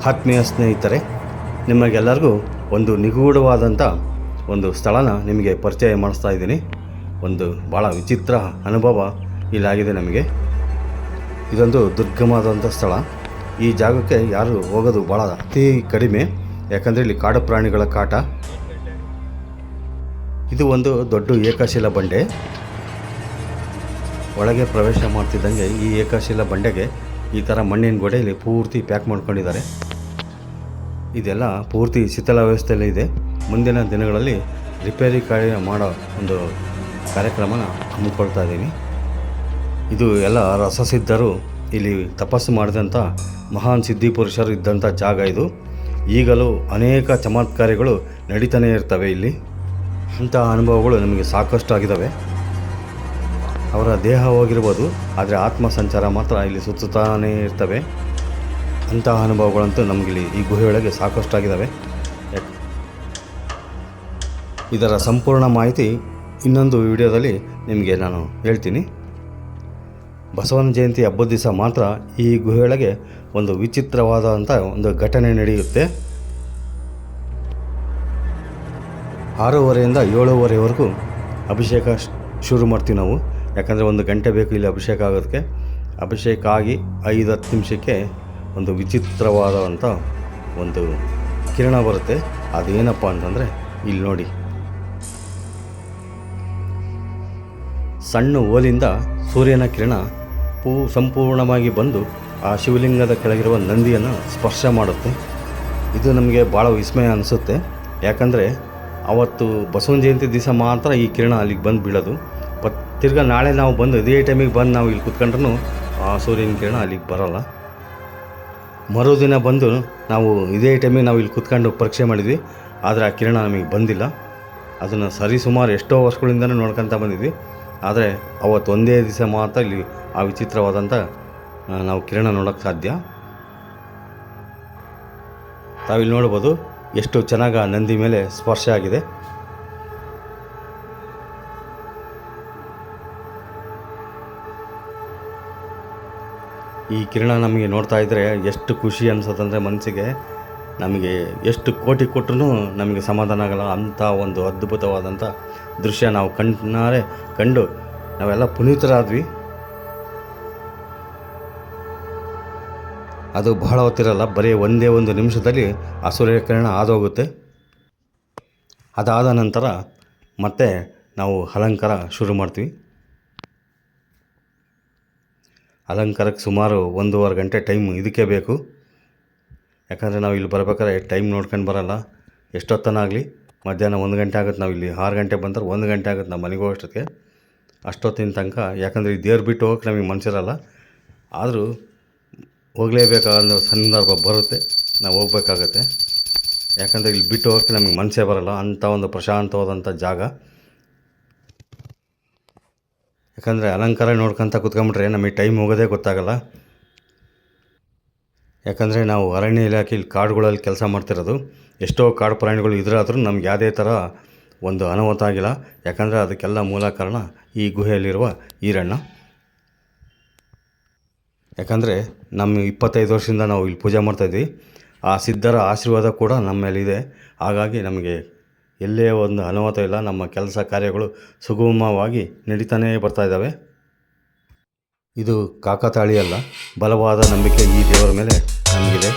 ಆತ್ಮೀಯ ಸ್ನೇಹಿತರೆ, ನಿಮಗೆಲ್ಲರಿಗೂ ಒಂದು ನಿಗೂಢವಾದಂಥ ಒಂದು ಸ್ಥಳನ ನಿಮಗೆ ಪರಿಚಯ ಮಾಡಿಸ್ತಾ ಇದ್ದೀನಿ. ಒಂದು ಭಾಳ ವಿಚಿತ್ರ ಅನುಭವ ಇಲ್ಲಾಗಿದೆ ನಮಗೆ. ಇದೊಂದು ದುರ್ಗಮವಾದಂಥ ಸ್ಥಳ. ಈ ಜಾಗಕ್ಕೆ ಯಾರು ಹೋಗೋದು ಭಾಳ ಅತಿ ಕಡಿಮೆ, ಯಾಕಂದರೆ ಇಲ್ಲಿ ಕಾಡು ಪ್ರಾಣಿಗಳ ಕಾಟ. ಇದು ಒಂದು ದೊಡ್ಡ ಏಕಶಿಲಾ ಬಂಡೆ. ಒಳಗೆ ಪ್ರವೇಶ ಮಾಡ್ತಿದ್ದಂಗೆ ಈ ಏಕಶಿಲಾ ಬಂಡೆಗೆ ಈ ಥರ ಮಣ್ಣಿನ ಗೋಡೆಯಲ್ಲಿ ಪೂರ್ತಿ ಪ್ಯಾಕ್ ಮಾಡ್ಕೊಂಡಿದ್ದಾರೆ. ಇದೆಲ್ಲ ಪೂರ್ತಿ ಶಿಥಿಲ ವ್ಯವಸ್ಥೆಯಲ್ಲಿ ಇದೆ. ಮುಂದಿನ ದಿನಗಳಲ್ಲಿ ರಿಪೇರಿ ಕಾರ್ಯ ಮಾಡೋ ಒಂದು ಕಾರ್ಯಕ್ರಮನ ಹಮ್ಮಿಕೊಳ್ತಾ ಇದ್ದೀನಿ. ಇದು ಎಲ್ಲ ರಸಸಿದ್ಧರು ಇಲ್ಲಿ ತಪಸ್ಸು ಮಾಡಿದಂಥ ಮಹಾನ್ ಸಿದ್ಧಿಪುರುಷರು ಇದ್ದಂಥ ಜಾಗ ಇದು. ಈಗಲೂ ಅನೇಕ ಚಮತ್ಕಾರಗಳು ನಡೀತಾನೆ ಇರ್ತವೆ ಇಲ್ಲಿ. ಅಂಥ ಅನುಭವಗಳು ನಮಗೆ ಸಾಕಷ್ಟು ಆಗಿದ್ದಾವೆ. ಅವರ ದೇಹ ಹೋಗಿರ್ಬೋದು, ಆದರೆ ಆತ್ಮ ಸಂಚಾರ ಮಾತ್ರ ಇಲ್ಲಿ ಸುತ್ತುತ್ತಾನೇ ಇರ್ತವೆ. ಅಂತಹ ಅನುಭವಗಳಂತೂ ನಮಗಿಲ್ಲಿ ಈ ಗುಹೆಯೊಳಗೆ ಸಾಕಷ್ಟು ಆಗಿದ್ದಾವೆ. ಇದರ ಸಂಪೂರ್ಣ ಮಾಹಿತಿ ಇನ್ನೊಂದು ವಿಡಿಯೋದಲ್ಲಿ ನಿಮಗೆ ನಾನು ಹೇಳ್ತೀನಿ. ಬಸವನ ಜಯಂತಿ ಹಬ್ಬದ ದಿವಸ ಮಾತ್ರ ಈ ಗುಹೆಯೊಳಗೆ ಒಂದು ವಿಚಿತ್ರವಾದಂಥ ಒಂದು ಘಟನೆ ನಡೆಯುತ್ತೆ. 6:30ಯಿಂದ 7:30ವರೆಗೂ ಅಭಿಷೇಕ ಶುರು ಮಾಡ್ತೀವಿ ನಾವು. ಯಾಕಂದರೆ 1 ಗಂಟೆ ಬೇಕು ಇಲ್ಲಿ ಅಭಿಷೇಕ ಆಗೋದಕ್ಕೆ. ಅಭಿಷೇಕ ಆಗಿ 5-10 ನಿಮಿಷಕ್ಕೆ ಒಂದು ವಿಚಿತ್ರವಾದಂಥ ಒಂದು ಕಿರಣ ಬರುತ್ತೆ. ಅದೇನಪ್ಪ ಅಂತಂದರೆ ಇಲ್ಲಿ ನೋಡಿ, ಸಣ್ಣ ಓಲಿಂದ ಸೂರ್ಯನ ಕಿರಣ ಸಂಪೂರ್ಣವಾಗಿ ಬಂದು ಆ ಶಿವಲಿಂಗದ ಕೆಳಗಿರುವ ನಂದಿಯನ್ನು ಸ್ಪರ್ಶ ಮಾಡುತ್ತೆ. ಇದು ನಮಗೆ ಭಾಳ ವಿಸ್ಮಯ ಅನಿಸುತ್ತೆ. ಯಾಕಂದರೆ ಅವತ್ತು ಬಸವನ ಜಯಂತಿ ದಿವಸ ಮಾತ್ರ ಈ ಕಿರಣ ಅಲ್ಲಿಗೆ ಬಂದು ಬೀಳೋದು. ತಿರ್ಗಾ ನಾಳೆ ನಾವು ಬಂದು ಇದೇ ಟೈಮಿಗೆ ಬಂದು ನಾವು ಇಲ್ಲಿ ಕೂತ್ಕೊಂಡ್ರೂ ಆ ಸೂರ್ಯನ ಕಿರಣ ಅಲ್ಲಿಗೆ ಬರೋಲ್ಲ. ಮರುದಿನ ಬಂದು ನಾವು ಇದೇ ಟೈಮಿಗೆ ನಾವು ಇಲ್ಲಿ ಕೂತ್ಕೊಂಡು ಪರೀಕ್ಷೆ ಮಾಡಿದ್ವಿ, ಆದರೆ ಆ ಕಿರಣ ನಮಗೆ ಬಂದಿಲ್ಲ. ಅದನ್ನು ಸರಿಸುಮಾರು ಎಷ್ಟೋ ವರ್ಷಗಳಿಂದಲೂ ನೋಡ್ಕೊತ ಬಂದಿದ್ವಿ. ಆದರೆ ಅವತ್ತು ಒಂದೇ ದಿವಸ ಮಾತ್ರ ಇಲ್ಲಿ ಆ ವಿಚಿತ್ರವಾದಂಥ ನಾವು ಕಿರಣ ನೋಡೋಕ್ಕೆ ಸಾಧ್ಯ. ತಾವಿಲ್ಲಿ ನೋಡ್ಬೋದು ಎಷ್ಟು ಚೆನ್ನಾಗಿ ಆ ನಂದಿ ಮೇಲೆ ಸ್ಪರ್ಶ ಆಗಿದೆ. ಈ ಕಿರಣ ನಮಗೆ ನೋಡ್ತಾ ಇದ್ದರೆ ಎಷ್ಟು ಖುಷಿ ಅನಿಸುತ್ತಂದರೆ ಮನಸ್ಸಿಗೆ, ನಮಗೆ ಎಷ್ಟು ಕೋಟಿ ಕೊಟ್ಟರೂ ನಮಗೆ ಸಮಾಧಾನ ಆಗಲ್ಲ. ಅಂಥ ಒಂದು ಅದ್ಭುತವಾದಂಥ ದೃಶ್ಯ ನಾವು ಕಂಡು ನಾವೆಲ್ಲ ಪುನೀತರಾದ್ವಿ. ಅದು ಬಹಳ ಹೊತ್ತಿರಲ್ಲ, ಬರೀ ಒಂದೇ 1 ನಿಮಿಷದಲ್ಲಿ ಆ ಸೂರ್ಯಕಿರಣ ಆದೋಗುತ್ತೆ. ಅದಾದ ನಂತರ ಮತ್ತೆ ನಾವು ಅಲಂಕಾರ ಶುರು ಮಾಡ್ತೀವಿ. ಅಲಂಕಾರಕ್ಕೆ ಸುಮಾರು 1.5 ಗಂಟೆ ಟೈಮ್ ಇದಕ್ಕೆ ಬೇಕು. ಯಾಕಂದರೆ ನಾವು ಇಲ್ಲಿ ಬರ್ಬೇಕಾದ್ರೆ ಟೈಮ್ ನೋಡ್ಕೊಂಡು ಬರೋಲ್ಲ. ಎಷ್ಟೊತ್ತನಾಗಲಿ ಮಧ್ಯಾಹ್ನ 1 ಗಂಟೆ ಆಗುತ್ತೆ. ನಾವು ಇಲ್ಲಿ 6 ಗಂಟೆ ಬಂದರೆ 1 ಗಂಟೆ ಆಗುತ್ತೆ ನಾವು ಮನೆಗೆ ಹೋಗೋಷ್ಟೊತ್ತಿಗೆ. ಅಷ್ಟೊತ್ತಿನ ತನಕ ಯಾಕಂದರೆ ಈ ದೇವ್ರು ಬಿಟ್ಟು ಹೋಗಕ್ಕೆ ನಮಗೆ ಮನಸ್ಸಿರಲ್ಲ. ಆದರೂ ಹೋಗಲೇಬೇಕಾದ ಸಂದರ್ಭ ಬರುತ್ತೆ, ನಾವು ಹೋಗ್ಬೇಕಾಗತ್ತೆ. ಯಾಕಂದರೆ ಇಲ್ಲಿ ಬಿಟ್ಟು ಹೋಗೋಕ್ಕೆ ನಮಗೆ ಮನಸ್ಸೇ ಬರೋಲ್ಲ. ಅಂಥ ಒಂದು ಪ್ರಶಾಂತವಾದಂಥ ಜಾಗ. ಯಾಕಂದರೆ ಅಲಂಕಾರ ನೋಡ್ಕೊತ ಕೂತ್ಕೊಂಡ್ಬಿಟ್ರೆ ನಮಗೆ ಟೈಮ್ ಹೋಗೋದೇ ಗೊತ್ತಾಗಲ್ಲ. ಯಾಕಂದರೆ ನಾವು ಅರಣ್ಯ ಇಲಾಖೆಯಲ್ಲಿ ಕಾಡುಗಳಲ್ಲಿ ಕೆಲಸ ಮಾಡ್ತಿರೋದು. ಎಷ್ಟೋ ಕಾಡು ಪ್ರಾಣಿಗಳು ಇದ್ರಾದ್ರೂ ನಮ್ಗೆ ಯಾವುದೇ ಥರ ಒಂದು ಅನಾಹುತ ಆಗಿಲ್ಲ. ಯಾಕಂದರೆ ಅದಕ್ಕೆಲ್ಲ ಮೂಲ ಕಾರಣ ಈ ಗುಹೆಯಲ್ಲಿರುವ ಈರಣ್ಣ. ಯಾಕಂದರೆ ನಮ್ಮ 25 ವರ್ಷದಿಂದ ನಾವು ಇಲ್ಲಿ ಪೂಜೆ ಮಾಡ್ತಾಯಿದ್ವಿ. ಆ ಸಿದ್ಧರ ಆಶೀರ್ವಾದ ಕೂಡ ನಮ್ಮ ಮೇಲಿದೆ. ಹಾಗಾಗಿ ನಮಗೆ ಎಲ್ಲೇ ಒಂದು ಅನಾಹುತ ಇಲ್ಲ. ನಮ್ಮ ಕೆಲಸ ಕಾರ್ಯಗಳು ಸುಗಮವಾಗಿ ನಡೀತಾನೇ ಬರ್ತಾಯಿದ್ದಾವೆ. ಇದು ಕಾಕತಾಳೀಯ ಅಲ್ಲ, ಬಲವಾದ ನಂಬಿಕೆ ಈ ದೇವರ ಮೇಲೆ ನಮಗಿದೆ.